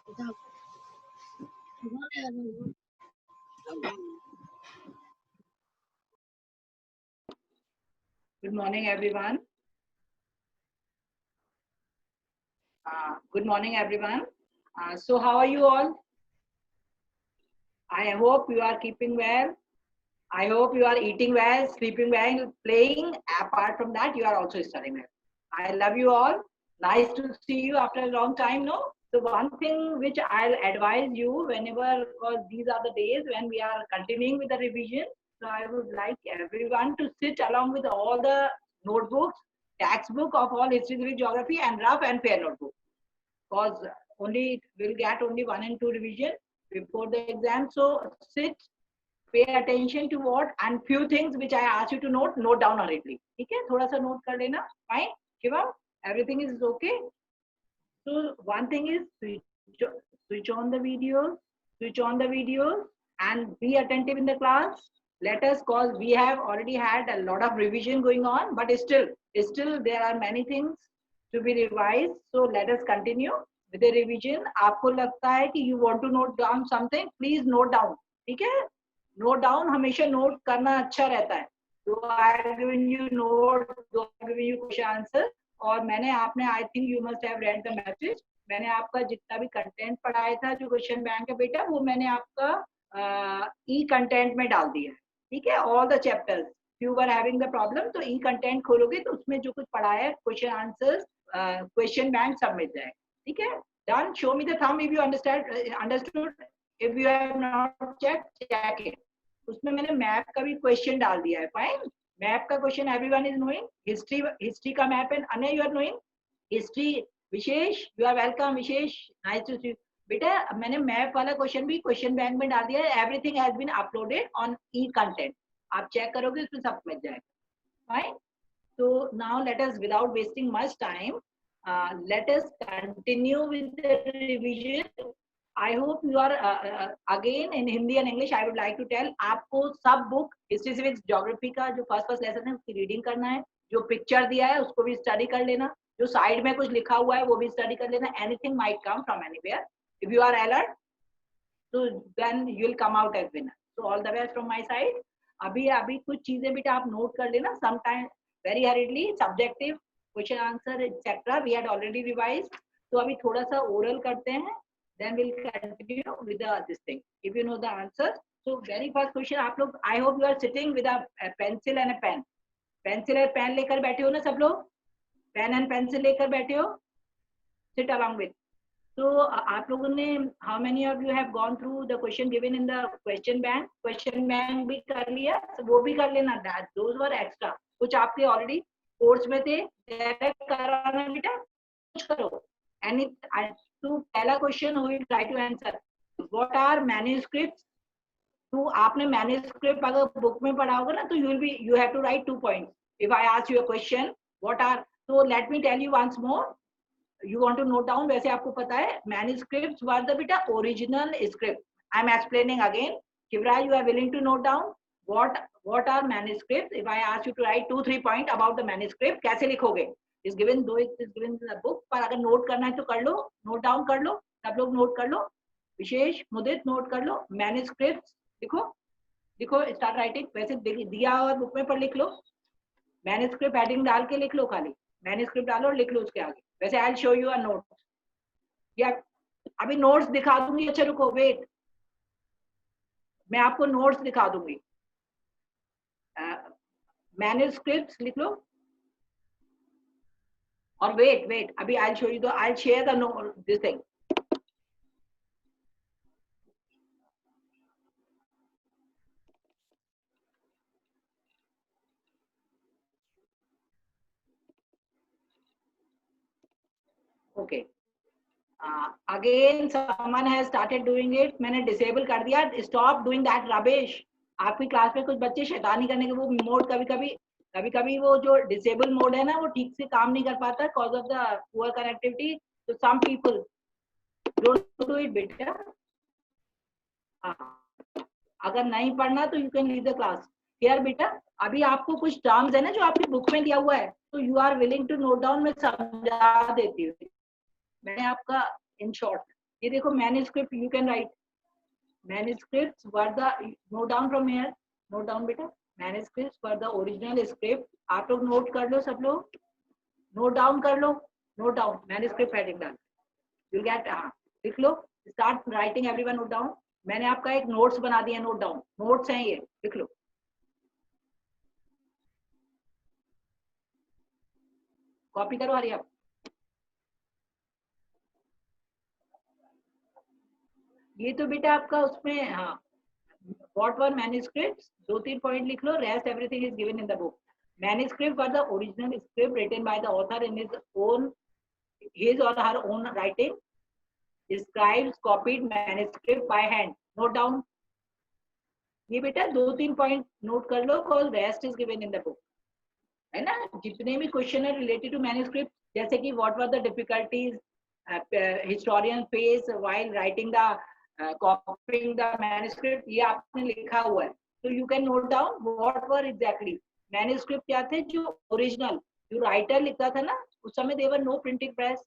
Good morning, everyone. Good morning, everyone. So, how are you all? I hope you are keeping well. I hope you are eating well, sleeping well, playing. Apart from that, you are also studying well. I love you all. Nice to see you after a long time, no? So, one thing which I'll advise you whenever, because these are the days when we are continuing with the revision. So, I would like everyone to sit along with all the notebooks, textbook of all history, civics, geography, and rough and fair notebook. Because only we'll get only 1 and 2 revision before the exam. So sit, pay attention to what, and few things which I ask you to note down hurriedly. Okay, थोड़ा सा note कर लेना. Fine, Shivam, everything is okay. So one thing is switch on the videos, and be attentive in the class. Let us, cause we have already had a lot of revision going on, but still there are many things to be revised. So let us continue with the revision. आपको लगता है कि you want to note down something, please note down. ठीक है? Note down हमेशा note करना अच्छा रहता है. So I have given you note, I have given you question answer. और मैंने आपने I think you must have read the message. मैंने आपका जितना भी कंटेंट पढ़ाया था जो क्वेश्चन बैंक है बेटा, वो मैंने आपका ई कंटेंट में डाल दिया है. ठीक है, all the chapters. You were having the problem तो ई कंटेंट खोलोगे तो उसमें जो कुछ पढ़ाया है क्वेश्चन आंसर्स क्वेश्चन बैंक सब मिल जाएगा. ठीक है, done. Show me the thumb if you understood. If you have not check it. उसमें मैंने मैप का भी क्वेश्चन डाल दिया है. फाइन. मैप का question everyone is knowing. History का map and Anay you are knowing. History Vishesh, you are welcome Vishesh. Nice to see बेटा. मैंने मैप वाला क्वेश्चन भी क्वेश्चन बैंक में डाल दिया है. Everything has been uploaded on e content. आप चेक करोगे उसमें सब मिल जाएगा. Fine. So now let us, without wasting much time, let us continue with the revision. I hope you are again in Hindi and English. I would like to tell आपको सब book history civics geography का जो first lesson है उसकी reading करना है. जो picture दिया है उसको भी स्टडी कर लेना. जो साइड में कुछ लिखा हुआ है वो भी स्टडी कर लेना. Anything might come from anywhere. If you are alert so then you will come out as winner. So all the best from my side. अभी कुछ चीजें बेटा आप नोट कर लेना. Sometime very hurriedly subjective question answer etc. we had already revised. तो अभी थोड़ा सा oral करते हैं. Then we'll continue with the this thing. If you know the answer. So very first question आप लोग, I hope you are sitting with a pencil and a pen. Pencil और pen लेकर बैठे हो ना सब लोग? Pen and pencil लेकर बैठे हो? Sit along with. So आप लोगों ने, how many of you have gone through the question given in the question bank? Question bank भी कर लिया, so वो भी कर लेना. That those were extra. कुछ आपके already कोर्स में थे, डायरेक्ट कराना बेटा, कुछ करो. Any तो पहला question who will try to answer. What are manuscripts? तो आपने manuscript अगर बुक में पढ़ा होगा ना तो you have to write 2 points. If I ask you a question, what are, so let me tell you once more. You want to note down, वैसे आपको पता है manuscripts were the बेटा original script. I am explaining again. Shivraj, you are willing to note down what are manuscripts? If I ask you to write 2-3 point about the manuscript, कैसे लिखोगे? Is given, though it is given in the book, पर अगर note करना है तो कर लो, note down कर लो, सब लोग नोट कर लो. विशेष, मुदित नोट कर लो. manuscripts लिखो स्टार्ट राइटिंग. वैसे दिया और बुक में पर लिख लो. मैन्युस्क्रिप्ट हेडिंग डाल के लिख लो, खाली मैन्युस्क्रिप्ट डालो और लिख लो उसके आगे. वैसे I will show you a note. या अभी नोट्स दिखा दूंगी. अच्छा रुको, वेट, मैं आपको नोट्स दिखा दूंगी. मैन्युस्क्रिप्ट्स लिख लो और वेट अभी I will show you the, I will share the note this thing. Okay. Again someone has started doing it. मैंने डिसेबल कर दिया. Stop doing that rubbish. आपकी क्लास में कुछ बच्चे शैतानी करने के, वो मोड कभी वो जो डिसेबल मोड है ना वो ठीक से काम नहीं कर पाता cause of the poor connectivity. तो some people don't do it बेटा. अगर नहीं पढ़ना तो you can leave the class. Here बेटा अभी आपको कुछ टर्म्स है ना जो आपकी बुक में दिया हुआ है, तो you are willing to note down. मैं समझा देती हूँ. मैंने आपका इन शॉर्ट ये देखो manuscript, you can write manuscripts were the, note down from here, note down बेटा, manuscripts were the original script. आप लोग नोट कर लो, सब लोग नोट डाउन कर लो, नोट डाउन मैन्युस्क्रिप्ट हेडिंग डाल, यू गेट, हाँ लिख लो, start writing everyone, note down. मैंने आपका एक नोट्स बना दिया, नोट डाउन, नोट्स हैं ये, लिख लो। कॉपी करो हरी आप। ये तो बेटा आपका उसमें, हाँ, व्हाट वर मैन्युस्क्रिप्ट्स, 2-3 पॉइंट लिख लो, rest everything is given in the book. Manuscript were the original script written by the author in his or her own writing. Scribes copied manuscript by hand. Note down. ये बेटा 2-3 point note कर लो, call rest is given in the book, है ना। जितने भी question है related to manuscript, जैसे कि what were the difficulties historian face while writing the copying the manuscript, ये आपने लिखा हुआ है, तो you can note down what were exactly manuscript क्या थे, जो ओरिजिनल जो राइटर लिखता था ना, उस समय there were no printing press,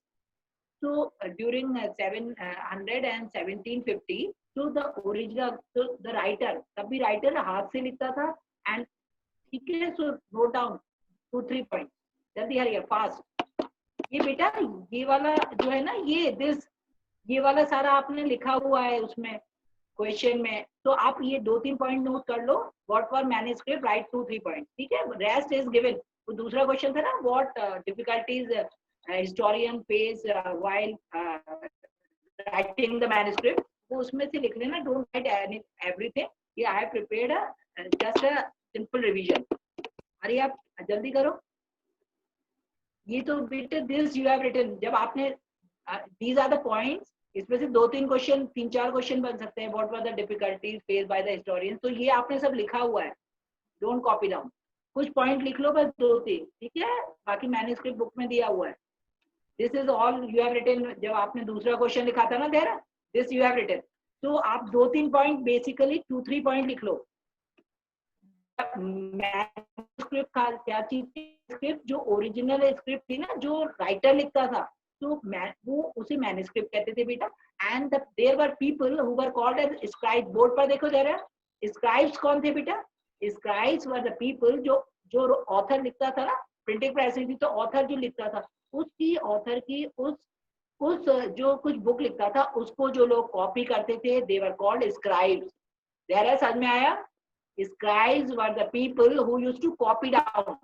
so during 700 and 1750, so the original, so the writer, तब भी राइटर हाथ से लिखता था, एंड ठीक है, सो नोट डाउन 2-3 पॉइंट, जल्दी हरिए फास्ट। ये बेटा ये वाला जो है ना, ये वाला सारा आपने लिखा हुआ है उसमें क्वेश्चन में, तो आप ये 2-3 पॉइंट नोट कर लो, what were manuscript, right 2-3 point, ठीक है, रेस्ट इज गिवन। तो दूसरा क्वेश्चन था ना, what difficulties historian face while writing the manuscript, वो उसमें से लिख लेना, don't write everything, ये I have prepared just a simple revision। अरे आप जल्दी करो, ये तो बेटे this you have written, जब आपने these are the points, इसमें से 2-3 क्वेश्चन, 3-4 क्वेश्चन बन सकते हैं, what were the difficulties faced by the historians, तो ये आपने सब लिखा हुआ है, don't copy down, कुछ पॉइंट लिख लो बस 2-3, ठीक है, बाकी मैन्युस्क्रिप्ट बुक में दिया हुआ है। This is all you have written, जब आपने दूसरा क्वेश्चन लिखा था ना देर, this you have written, तो आप 2-3 पॉइंट, बेसिकली 2-3 पॉइंट लिख लो। मैन्युस्क्रिप्ट का क्या चीज थी, स्क्रिप्ट जो ओरिजिनल स्क्रिप्ट थी ना, जो राइटर लिखता था, तो वो उसे मैन्युस्क्रिप्ट कहते थे बेटा। And there were people who were called as scribe, board पर देखो जरा, स्क्राइब्स कौन थे बेटा, स्क्राइब्स वर द पीपल जो ऑथर लिखता था ना, प्रिंटिंग प्रेस थी तो ऑथर जो लिखता था, उसकी ऑथर की उस जो कुछ बुक लिखता था, उसको जो लोग कॉपी करते थे, they were called scribes. There समझ में आया, scribes were the people who used to copy down,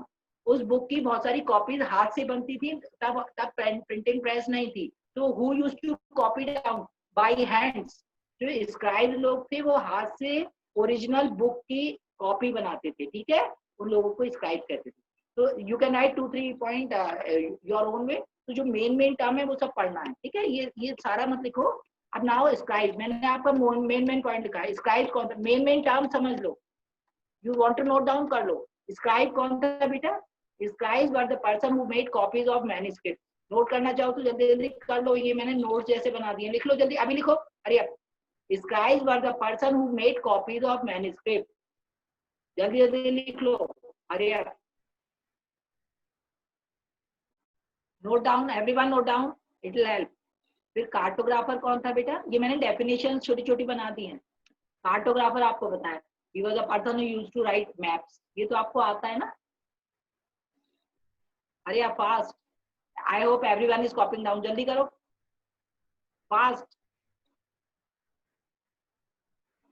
उस बुक की बहुत सारी कॉपीज हाथ से बनती थी, तब प्रिंटिंग प्रेस नहीं थी, तो who used to copy down by hands, जो स्क्राइब लोग थे वो हाथ से ओरिजिनल बुक की कॉपी बनाते थे, ठीक है, उन लोगों को स्क्राइब कहते थे। तो you can right 2-3 point your own way, तो जो मेन टर्म है वो सब पढ़ना है, ठीक है, ये सारा मत लिखो। अब नाउ स्क्राइब, मैंने आपका मेन पॉइंट लिखा है, स्क्राइब कौन था, मेन टर्म समझ लो, you want to note down कर लो। स्क्राइब कौन था बेटा, scribes were the person who made copies of manuscript. Note करना चाहो तो जल्दी जल्दी कर लो, ये मैंने नोट्स जैसे बना दिए, लिख लो जल्दी, अभी लिखो, अरे scribes were the person who made copies of manuscript, जल्दी जल्दी लिख लो, अरे note down, everyone note down, it will help. फिर कार्टोग्राफर कौन था बेटा, ये मैंने डेफिनेशन छोटी छोटी बना दी है। कार्टोग्राफर आपको बताया, he was a person who used to write maps, ये तो आपको आता है ना, अरे आप fast, I hope everyone is कॉपिंग down, जल्दी करो फास्ट।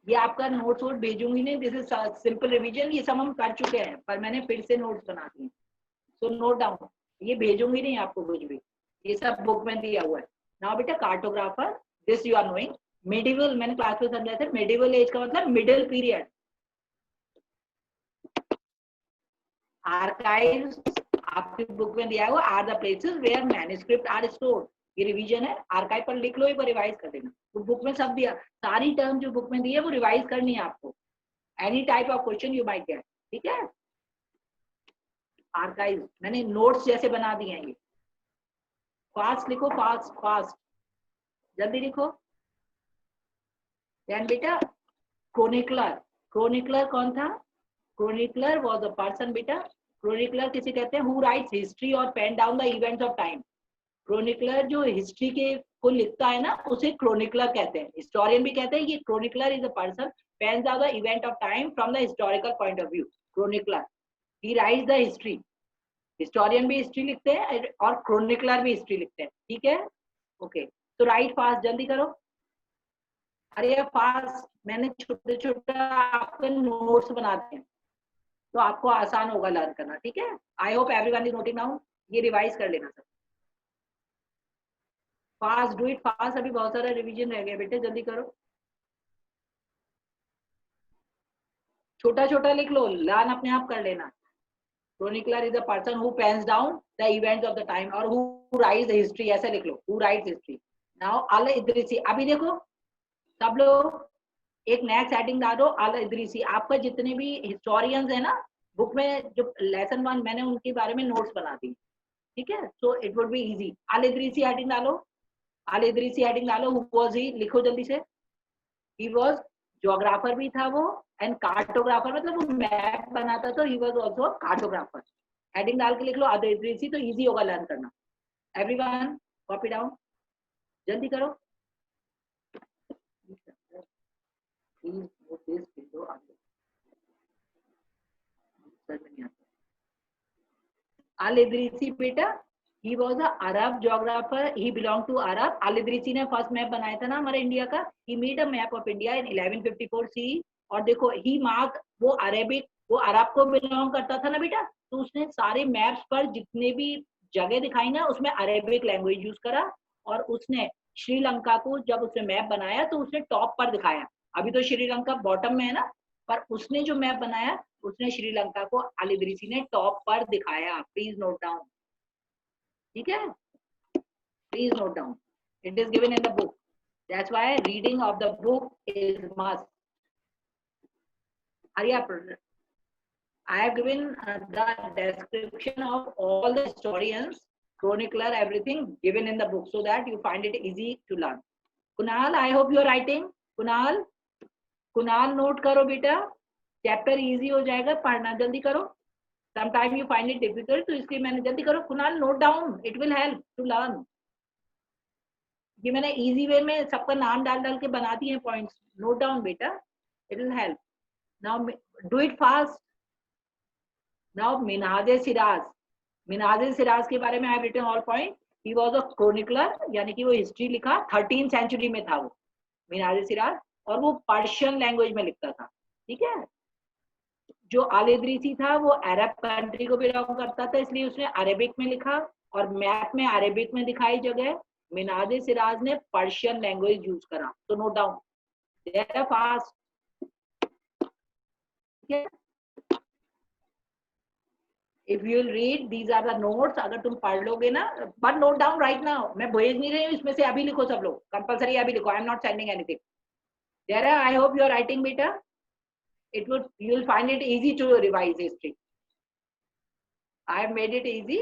ये आपका नोट्स वोट भेजूंगी नहीं, दिस इज सिंपल रिवीजन, ये सब हम कर चुके हैं, पर मैंने फिर से नोट्स बना दिए, सो नोट डाउन, ये भेजूंगी नहीं आपको कुछ भी, ये सब बुक में दिया हुआ है। नाउ बेटा cartographer, this you are knowing. Medieval, मैंने क्लास में समझाया था, मेडिवल एज का मतलब मिडिल पीरियड। आर्काइव्स आपकी बुक में दिया हुआ, are the places where manuscript are stored, ये रिवीजन है, आर्काइव पर लिख लो, एक बार रिवाइज कर देना, तो बुक में सब दिया, सारी टर्म जो बुक में दी है वो रिवाइज करनी है आपको, any type of question you might get, ठीक है। आर्काइव मैंने नोट्स जैसे बना दिए हैं, ये फास्ट लिखो, फास्ट फास्ट, जल्दी लिखो। देन बेटा क्रोनिकलर, क्रोनिकलर कौन था, क्रोनिकलर वाज अ पर्सन बेटा, क्रोनिकलर किसे कहते हैं, हु राइट्स हिस्ट्री और pen down the events of time. Chronicler जो हिस्ट्री के को लिखता है ना, उसे क्रोनिकलर कहते हैं. हिस्टोरियन भी कहते हैं कि chronicler is a person pens down the event of time from the historical point of view. Chronicler, he writes the history. Historian भी हिस्ट्री लिखते हैं और क्रोनिकलर भी हिस्ट्री लिखते हैं. ठीक है, ओके. तो राइट फास्ट, जल्दी करो. अरे फास्ट, मैंने छोटे छोटे आपके नोट्स बना दिए, तो आपको आसान होगा लर्न करना. ठीक है, I hope everyone is noting down. ये रिवाइज कर लेना सब. Fast, do it fast. अभी बहुत सारा रिवीजन रह गया बेटे, जल्दी करो. छोटा छोटा लिख लो, लर्न अपने आप कर लेना. Chronicler is a person who pens down the events of the time, और हु राइट्स द हिस्ट्री, ऐसे लिख लो, who writes history. Now Al Idrisi. अभी देखो सब लोग एक नेक्स्ट हेडिंग डालो, अल इदरीसी. आपका जितने भी हिस्टोरियंस है ना बुक में, जो लेसन 1 मैंने उनके बारे में नोट्स बना दी. ठीक है, so it would be easy. Al Idrisi heading डालो, अल इदरीसी हेडिंग डालो. हु वाज ही, लिखो जल्दी से. ही वाज ज्योग्राफर भी था वो, एंड कार्टोग्राफर, मतलब वो मैप बनाता, तो he was also cartographer. Heading डाल के लिख लो अल इदरीसी, तो इजी होगा लर्न करना. एवरीवन कॉपी डाउन, जल्दी करो. अल इदरीसी बेटा, he was a Arab geographer, he belonged to Arab. अल इदरीसी ने फर्स्ट मैप बनाया था ना हमारे इंडिया का. he made a map of India in 1154 CE. और देखो he marked, वो अरेबिक, वो अरब को बिलोंग करता था ना बेटा, तो उसने सारे मैप्स पर जितने भी जगह दिखाई ना, उसमें अरेबिक लैंग्वेज यूज करा. और उसने श्रीलंका को जब उसने मैप बनाया तो उसने टॉप पर दिखाया. अभी तो श्रीलंका बॉटम में है ना, पर उसने जो मैप बनाया उसने श्रीलंका को अल इदरीसी ने टॉप पर दिखाया. Please note down. ठीक है, please note down. It is given in the book. That's why reading of the book is must. Hurry up. I have given the description of all the historians, chronicler, everything given in the book, so that you find it easy to learn. Kunal, I hope you are writing. Kunal note करो बेटा, chapter easy हो जाएगा, पढ़ना जल्दी करो. Sometime you find it difficult, तो इसलिए मैंने जल्दी करो. Kunal note down, it will help to learn. ये मैंने इजी वे में सबका नाम डाल डाल के बना दिए पॉइंट्स. नोट डाउन बेटा, it will help. Now do it fast. Now Minhaj Siraj. Minhaj Siraj के बारे में I have written all point. He was a chronicler, यानी कि वो हिस्ट्री लिखा 13th सेंचुरी में था वो मिनहाज सिराज, और वो पर्शियन लैंग्वेज में लिखता था. ठीक है, जो अल इदरीसी था वो अरब कंट्री को बिलोंग करता था, इसलिए उसने अरेबिक में लिखा, और मैप में अरेबिक में दिखाई जगह. मिनहाज सिराज ने पर्शियन लैंग्वेज यूज करा. तो note down, there fast. If you will read, these are the notes. अगर तुम पढ़ लोगे ना, but note down right now. मैं भेज नहीं रही हूँ, इसमें से अभी लिखो सब लोग, कंपलसरी अभी लिखो. I am not sending anything. There I hope you are writing बेटा. It would, you will find it easy to revise history. I have made it easy.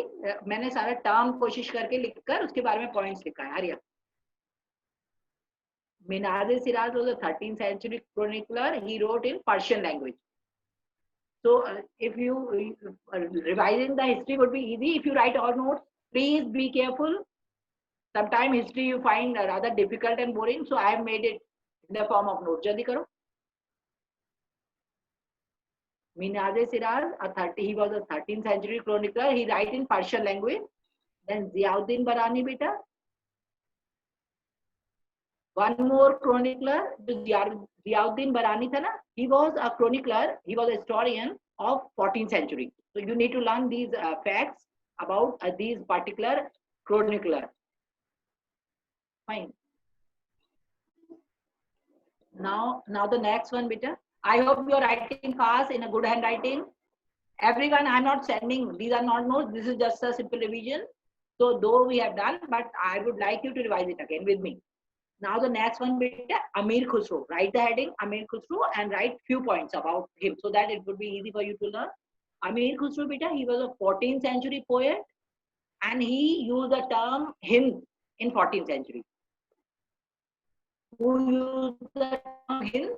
मैंने सारा टर्म कोशिश करके लिखकर उसके बारे में पॉइंट्स लिखा है. हरिया. Minhaj Siraz was a 13th century chronicler. He wrote in Persian language. So if you revising the history would be easy if you write all notes. Please be careful. Sometimes history you find rather difficult and boring. So I have made it in the form of notes. जल्दी करो. Minhaj Siraz, he was a 13th century chronicler. He write in Persian language. Then Ziauddin Barani beta. One more chronicler, Ziauddin Barani tha na. He was a chronicler. He was a historian of 14th century. So you need to learn these facts about these particular chronicler. Fine. Now the next one beta. I hope you are writing fast in a good handwriting. Everyone, I'm not sending, these are not notes, this is just a simple revision. So though we have done, but I would like you to revise it again with me. Now the next one, beta, Amir Khusro. Write the heading Amir Khusro and write few points about him so that it would be easy for you to learn. Amir Khusro beta, he was a 14th century poet and he used the term Hind in 14th century. Who used the term Hind?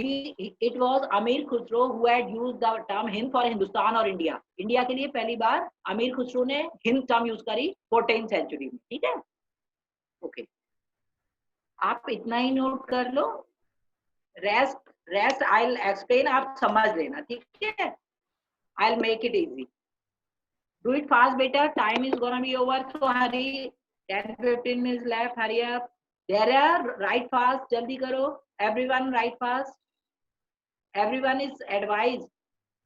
It was Amir Khusro who had used the term Hind for Hindustan or India. India के लिए पहली बार अमीर खुसरो ने Hind term use करी 14th century में. ठीक है, okay. आप इतना ही नोट कर लो, rest rest I will explain, आप समझ लेना, ठीक है? I will make it easy. Do it fast, beta. Time is gonna be over. So hurry. 10-15 minutes left. Hurry up. There are write fast. Jaldi karo. Everyone write fast. Everyone is advised.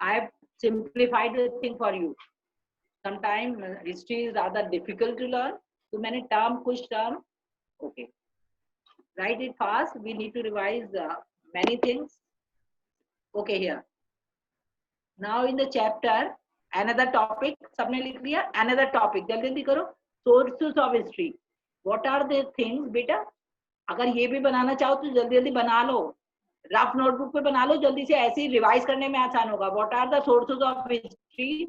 I have simplified the thing for you. Sometimes history is rather difficult to learn. So many term, kuch term. Okay. Write it fast. We need to revise many things. Okay, here. Now in the chapter, another topic. सबने लिख लिया? Another topic. जल्दी जल्दी करो. Sources of history. What are the things, बेटा? अगर ये भी बनाना चाहो तो जल्दी जल्दी बना लो. रफ नोटबुक पे बना लो जल्दी से, ऐसे ही रिवाइज करने में आसान होगा. What are the sources of history?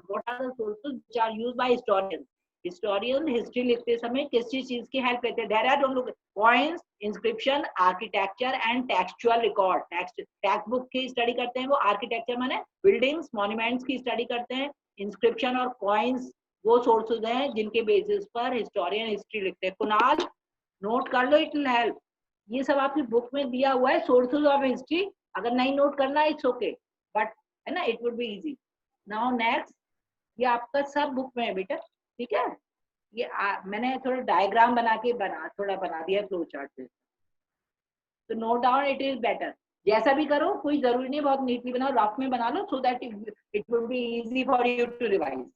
What are the sources which are used by historians? Historian history लिखते समय किसी चीज की हेल्प लेते हैं? There are don't look coins, inscription, architecture and textual record. Text book की स्टडी करते हैं वो. आर्किटेक्चर माने बिल्डिंग्स, मॉन्यूमेंट्स की स्टडी करते हैं. इंस्क्रिप्शन और कॉइंस वो सोर्सेज हैं जिनके बेसिस पर हिस्टोरियन हिस्ट्री लिखते हैं. कुणाल नोट कर लो, इट विल हेल्प. ये सब आपकी बुक में दिया हुआ है, सोर्सेज ऑफ हिस्ट्री. अगर नहीं नोट करना इट्स ओके, बट है ना, it would be easy. Now next, ये आपका सब बुक में है बेटा, ठीक है? ये मैंने थोड़ा डायग्राम बना के बना दिया फ्लो चार्ट पे. तो note down, it is better. जैसा भी करो, कोई जरूरी नहीं बहुत नीटली बनाओ, रफ में बना लो, so that it will be easy for you to revise.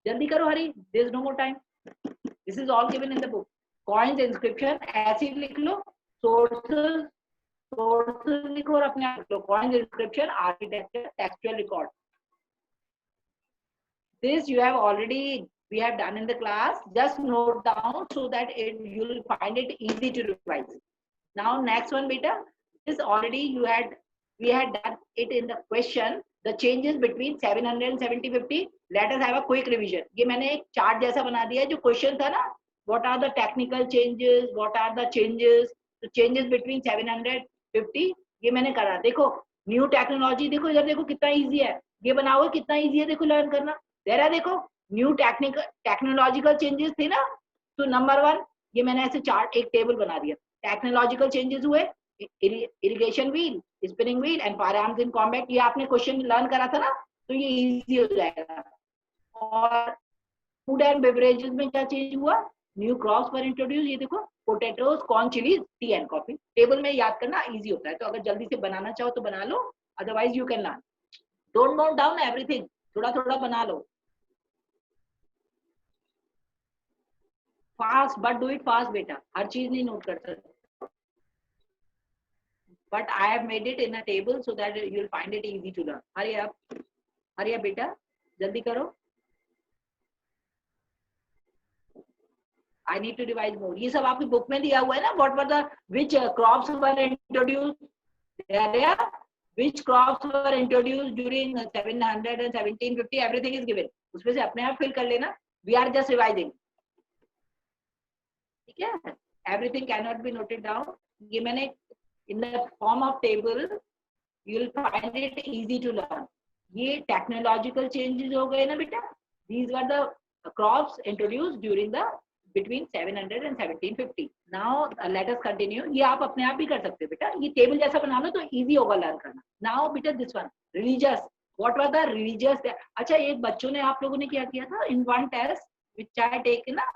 जल्दी करो, hurry, there is no more time. This is all given in the book. Coins, inscription ऐसे ही लिख लो. सोर्सेस लिखो और अपने आप लिख लो. Coins, inscription, architecture, textual record. This you have already, we have done in the class. Just note down so that you will find it easy to revise. Now next one, beta. This already we had done it in the question. The changes between 700 and 1750. Let us have a quick revision. ये मैंने एक chart जैसा बना दिया है. जो question था ना, what are the technical changes, what are the changes, the changes between 750. ये मैंने करा. देखो न्यू टेक्नोलॉजी, देखो इधर देखो कितना इजी है. ये बनाओ कितना इजी है, देखो लर्न करना. देरा देखो न्यू टेक्नोलॉजिकल चेंजेस थे ना. तो नंबर 1, ये मैंने ऐसे चार्ट एक टेबल बना दिया. टेक्नोलॉजिकल चेंजेस हुए, irrigation wheel, spinning wheel and firearms in combat. ये आपने क्वेश्चन लर्न करा था ना, तो ये इजी हो जाएगा. और फूड एंड बेवरेजेस में क्या चेंज हुआ? न्यू क्रॉप्स वर इंट्रोड्यूस. ये देखो potatoes, corn, chillies, T and coffee. Table में याद करना इजी होता है. तो अगर जल्दी से बनाना चाहो तो बना लो, otherwise you can learn. Don't note down everything, थोड़ा थोड़ा बना लो. Fast, but do it fast बेटा. हर चीज नहीं नोट कर सकते. But I have made it in a table so that you will find it easy to learn. Hurry up बेटा, जल्दी करो. I need to revise more. ये सब आपकी बुक में दिया हुआ है ना. What were the which crops were introduced? There, which crops were introduced during 700 and 1750? Everything is given. उसमें से अपने आप fill कर लेना. We are just revising. ठीक है? Everything cannot be noted down. ये मैंने in the form of table, you will find it easy to learn. ये technological changes हो गए ना बेटा. These were the crops introduced during the between 700 and 1750. Now let us continue. ये आप अपने आप भी कर सकते हो बेटा. ये टेबल जैसा बना लो तो easy होगा लर्न करना. Now बेटा this one, religious. What were the religious? अच्छा, एक बच्चों ने आप लोगों ने क्या किया था in one test which I taken ना,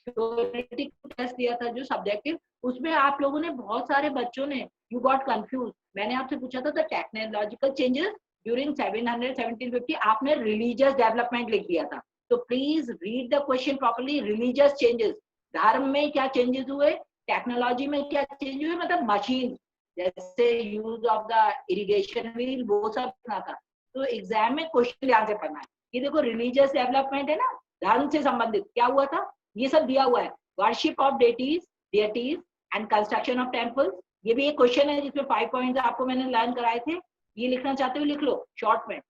theoretical टेस्ट दिया था जो सब्जेक्टिव. उसमें आप लोगों ने बहुत सारे बच्चों ने यू गॉट कंफ्यूज. मैंने आपसे पूछा था टेक्नोलॉजिकल चेंजेस ड्यूरिंग 700 1750. आपने रिलीजियस डेवलपमेंट लिख दिया था. तो please read the question properly. Religious changes, धर्म में क्या चेंजेस हुए, टेक्नोलॉजी में क्या चेंज हुए, मतलब मशीन जैसे use of the irrigation wheel, वो सब ना था. तो एग्जाम में क्वेश्चन ध्यान से पढ़ना है. ये देखो रिलीजियस डेवलपमेंट है ना, धर्म से संबंधित क्या हुआ था, ये सब दिया हुआ है. Worship of deities and construction of temples. ये भी एक क्वेश्चन है जिसमें 5 पॉइंट्स आपको मैंने लर्न कराए थे. ये लिखना चाहते हो लिख लो शॉर्ट में.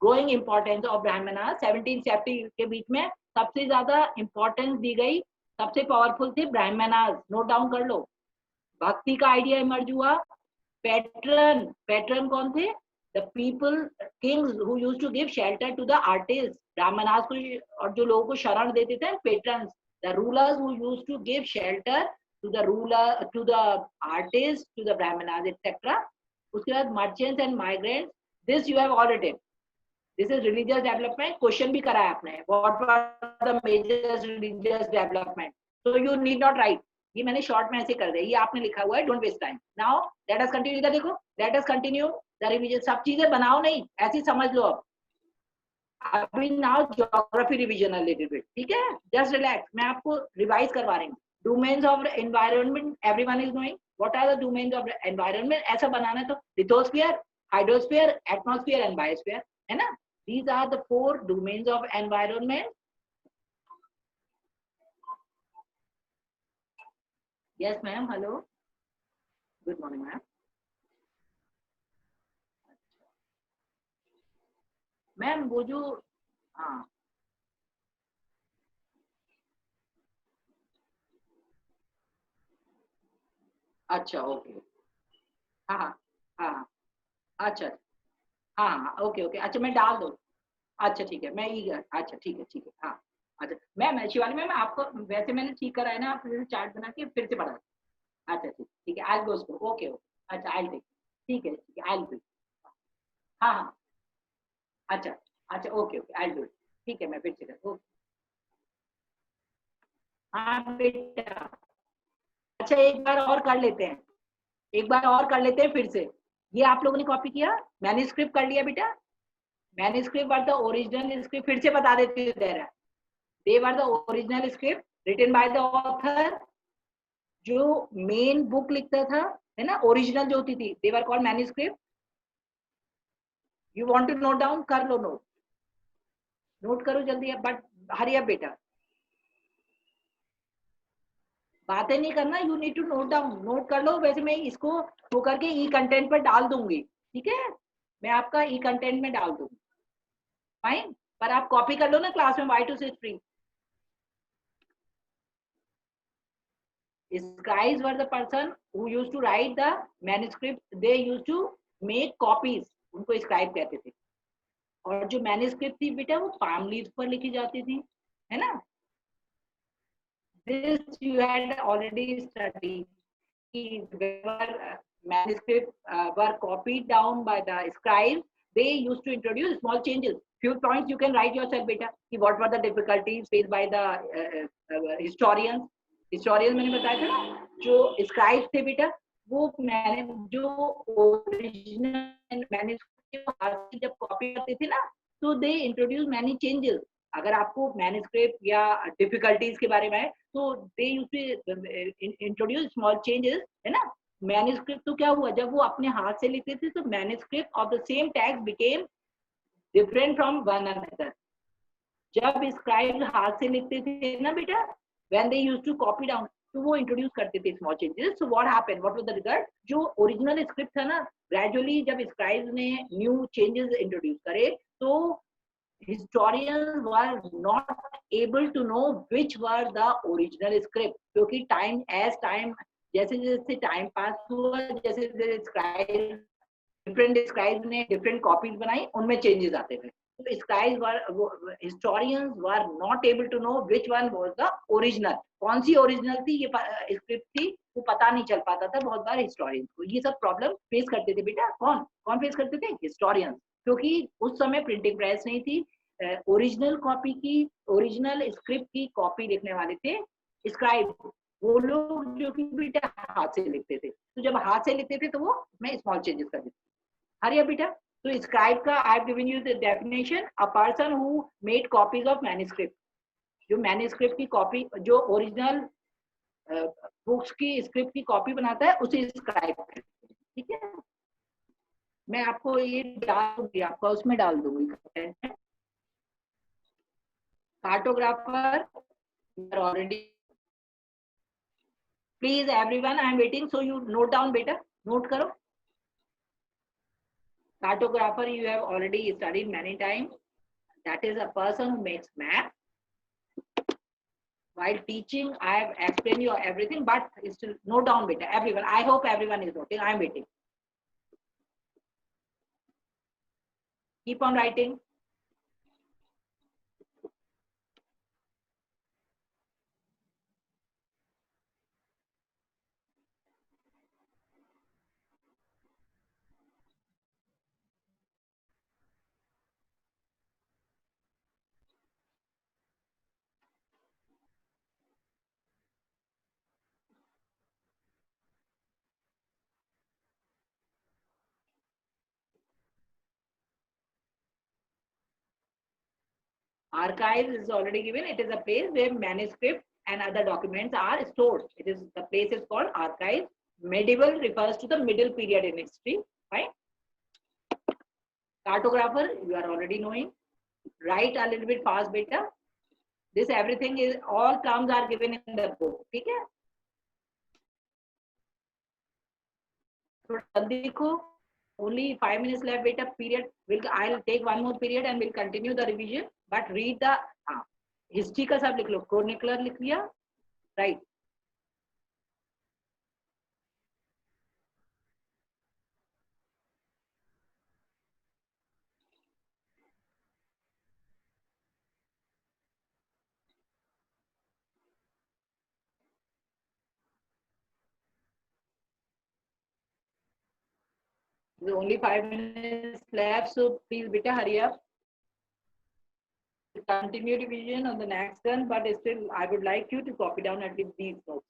Growing importance of Brahmanas. 1770 के बीच में सबसे ज्यादा इंपॉर्टेंस दी गई, सबसे पावरफुल थे ब्राह्मणास. नोट डाउन कर लो. भक्ति का आइडिया इमर्ज हुआ. पैट्रन कौन थे? The people, kings who used to give shelter to the artist. Brahmanas को और जो लोगों को शरण देते थे patrons. The rulers who used to give shelter to the ruler, to the artists, to the brahmanas, etc. उसके बाद merchants and migrants. This you have already. This is religious development. Question भी करा है आपने. What were the major religious development? So you need not write. ये मैंने short में ऐसे कर दिया. ये आपने लिखा हुआ है. Don't waste time. Now let us continue. इधर देखो. Let us continue the revision. सब चीजें बनाओ नहीं. ऐसे समझ लो अब. अभी now geography revision little bit. ठीक है, जस्ट रिलैक्स. मैं आपको रिवाइज करवा रही हूँ. Domains of environment everyone is knowing. What are the domains of environment? ऐसा बनाना है तो lithosphere, hydrosphere, atmosphere and biosphere, है ना. These are the 4 domains of environment. Yes ma'am, hello, good morning ma'am. Ma'am वो जो, हाँ, अच्छा ओके. हाँ हाँ हाँ. अच्छा, हाँ हाँ, ओके ओके. अच्छा मैं डाल दूँ. अच्छा ठीक है, मैं ई, अच्छा ठीक है ठीक है. हाँ. अच्छा मैम, शिवाली मैम, आपको वैसे मैंने ठीक करा है ना, आप फिर चार्ट बना के फिर से पढ़ा. अच्छा ठीक ठीक है, आई गो उसको. Okay okay. अच्छा आई टेक. ठीक है ठीक है, आई डू. हाँ हाँ. अच्छा अच्छा, ओके ओके, आई डू. ठीक है, मैं फिर से कर. ओके. हाँ बेटा. अच्छा एक बार और कर लेते हैं. एक बार और कर लेते हैं फिर से. ये आप लोगों ने कॉपी किया, मैन्युस्क्रिप्ट कर लिया बेटा. Manuscript were the original script. फिर से बता देती हूँ तेरा. They were the original script written by the author. जो मेन बुक लिखता था, है ना, ओरिजिनल जो होती थी, they were called manuscript. You want to note down? कर लो नोट. नोट करो जल्दी, बट हरी अप बेटा. बातें नहीं करना, you need to note down. नोट कर लो. वैसे मैं इसको वो करके ई कंटेंट पर डाल दूंगी. ठीक है, मैं आपका ई कंटेंट में डाल दूंगी. फाइन. पर आप कॉपी कर लो ना क्लास में. Why to sit free. Scribes were the person who used to write the manuscript. They used to make copies. उनको scribe कहते थे. और जो मैन्युस्क्रिप्ट थी बेटा, वो पाम लीव्स पर लिखी जाती थी, है ना. This you had already studied. Manuscripts were copied down by the scribes. They used to introduce small changes. Few points you can write yourself, beta. What were the difficulties faced by the historians? Historians मैंने बताया था ना, जो scribes थे बेटा, वो मैंने जो ओरिजिनल मैन्युस्क्रिप्ट जब कॉपी करते थे ना, तो दे इंट्रोड्यूस मैनी चेंजेस. अगर आपको मैन्युस्क्रिप्ट या डिफिकल्टीज के बारे में है, तो they used to introduce small changes, है ना. मैन्युस्क्रिप्ट तो क्या हुआ, जब वो अपने हाथ से लिखते थे, तो manuscript of the same text became different from one another. जब स्क्राइब हाथ से लिखते थे ना बेटा, when they used to copy down, तो वो इंट्रोड्यूस करते थे small changes. So what happened, what was the result? जो ओरिजिनल स्क्रिप्ट था ना, ग्रेजुअली जब स्क्राइब्स ने न्यू चेंजेस इंट्रोड्यूस करे, तो historians were not able to know which were the original script. क्योंकि टाइम जैसे जैसे टाइम पास हुआ, जैसे जैसे स्क्राइब डिफरेंट स्क्राइब्स ने डिफरेंट कॉपीज बनाई, उनमें चेंजेस आते थे. तो scribes were, historians were not able to know which one was the original. कौन सी ओरिजिनल थी, ये स्क्रिप्ट थी, वो पता नहीं चल पाता था बहुत बार हिस्टोरियंस को. ये सब प्रॉब्लम फेस करते थे बेटा. कौन कौन फेस करते थे? हिस्टोरियंस. क्योंकि उस समय प्रिंटिंग प्रेस नहीं थी. ओरिजिनल कॉपी की, ओरिजिनल स्क्रिप्ट की कॉपी लिखने वाले थे स्क्राइब. वो लोग जो कि बेटा हाथ से लिखते थे, तो जब हाथ से लिखते थे तो वो मैं स्मॉल चेंजेस कर देते. हरिया बेटा. तो स्क्राइब का I have given you the definition. A person who made copies of manuscript. जो मैन्युस्क्रिप्ट की कॉपी, जो ओरिजिनल बुक्स की स्क्रिप्ट की कॉपी बनाता है, उसे स्क्राइब कहते हैं. ठीक है, मैं आपको ये डाल दूंगी, आपका उसमें डाल दूंगी. Cartographer already. Please everyone, I am waiting, so you note down बेटा. नोट करो. Cartographer you have already studied many times. That is a person who makes map. While teaching, I have explained you everything, but still note down beta. Everyone, I hope everyone is noting. I am waiting. Keep on writing. Archives is already given. It is a place where manuscript and other documents are stored. It is the place is called archive. Medieval refers to the middle period in history. Right? Cartographer, you are already knowing. Write a little bit fast, beta. This everything is, all terms are given in the book. Okay? थोड़ा जल्दी लिखो. Only 5 minutes left, beta. Period. I'll take one more period and we'll continue the revision. But read the history का सब लिख लो. Chronicler लिख लिया. Right. There's only 5 minutes left, so please, beta, hurry up. Continue revision on the next one, but still, I would like you to copy down at least these notes.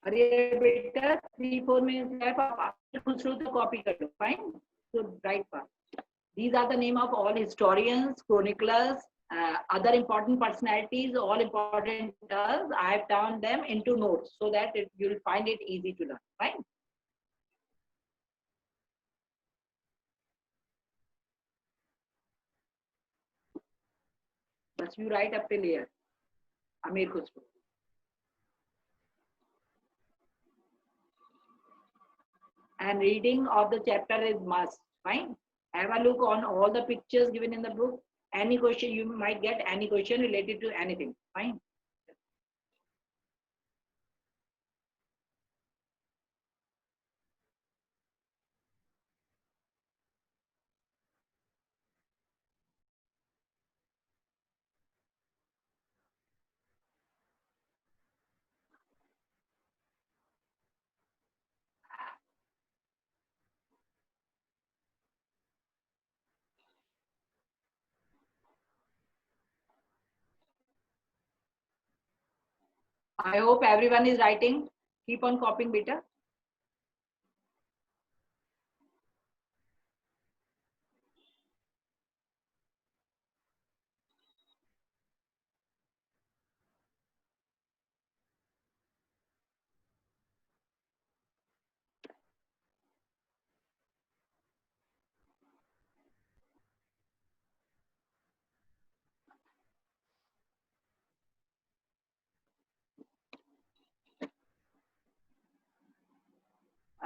अरे बेटा 3-4 minutes left. आप खुद शुरू तो copy कर लो. Fine. So right part. These are the name of all historians, chroniclers, other important personalities, all important terms. I have turned them into notes so that you will find it easy to learn. Fine. But you write up till here. Amir Khusro. And reading of the chapter is must. Fine. Have a look on all the pictures given in the book. Any question you might get, any question related to anything. Fine. I hope everyone is writing. Keep on copying, beta.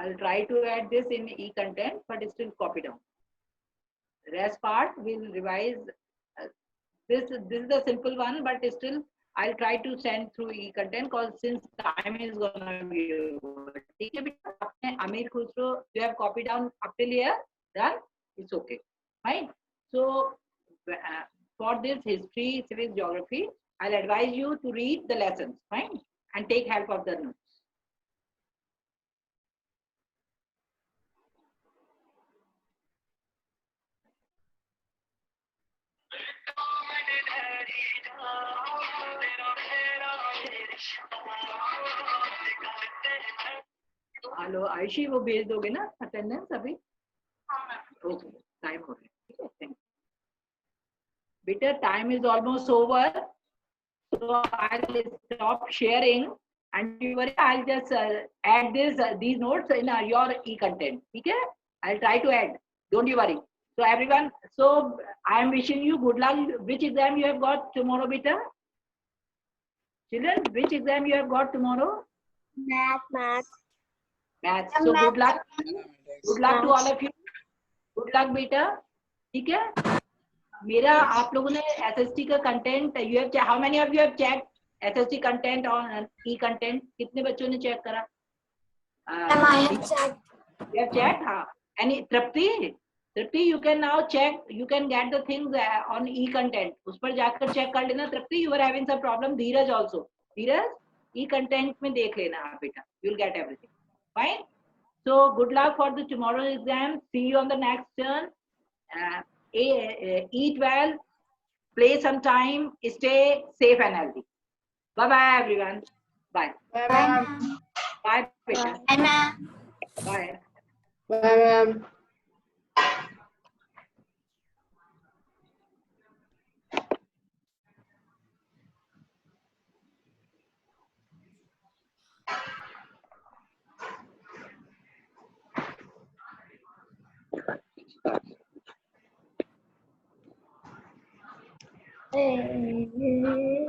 I'll try to add this in e-content, but still copy down. Rest part we'll revise. This is the simple one, but still I'll try to send through e-content because since time is gonna be over. Amir Khusro, you have copied down up till here, done? It's okay. Fine. So for this history, civics, geography, I'll advise you to read the lessons, fine, and take help of the notes. Hello Ayushi, वो भेज दोगे ना attendance अभी? Okay, time हो गया. बेटा time is almost over, so I'll stop sharing and you worry, I'll just add these notes in your e-content. Okay, I'll try to add, don't you worry. So everyone, so I am wishing you good luck. Which exam you have got tomorrow, beta? Children, which exam you have got tomorrow? Math. So good luck. Good luck to all of you. Good luck, beta. ठीक है. मेरा आप लोगों ने SST का content, you have, how many of you have check SST content और e content? कितने बच्चों ने चेक करा? You have check? हाँ. Any Tripti you can now check, you can get the things on e content. उस पर जाकर चेक कर लेना. Tripti, you are having some problem. Dheeraj also. Dheeraj, e content में देख लेना आप बेटा, you will get everything. Fine. So good luck for the tomorrow exam. See you on the next turn. Eat well, play some time, stay safe and healthy. Bye bye everyone. Bye. Bye, Bye, ma'am. ma'am. Bye, Peter. Bye, ma'am. Bye. Bye, ma'am. Hey.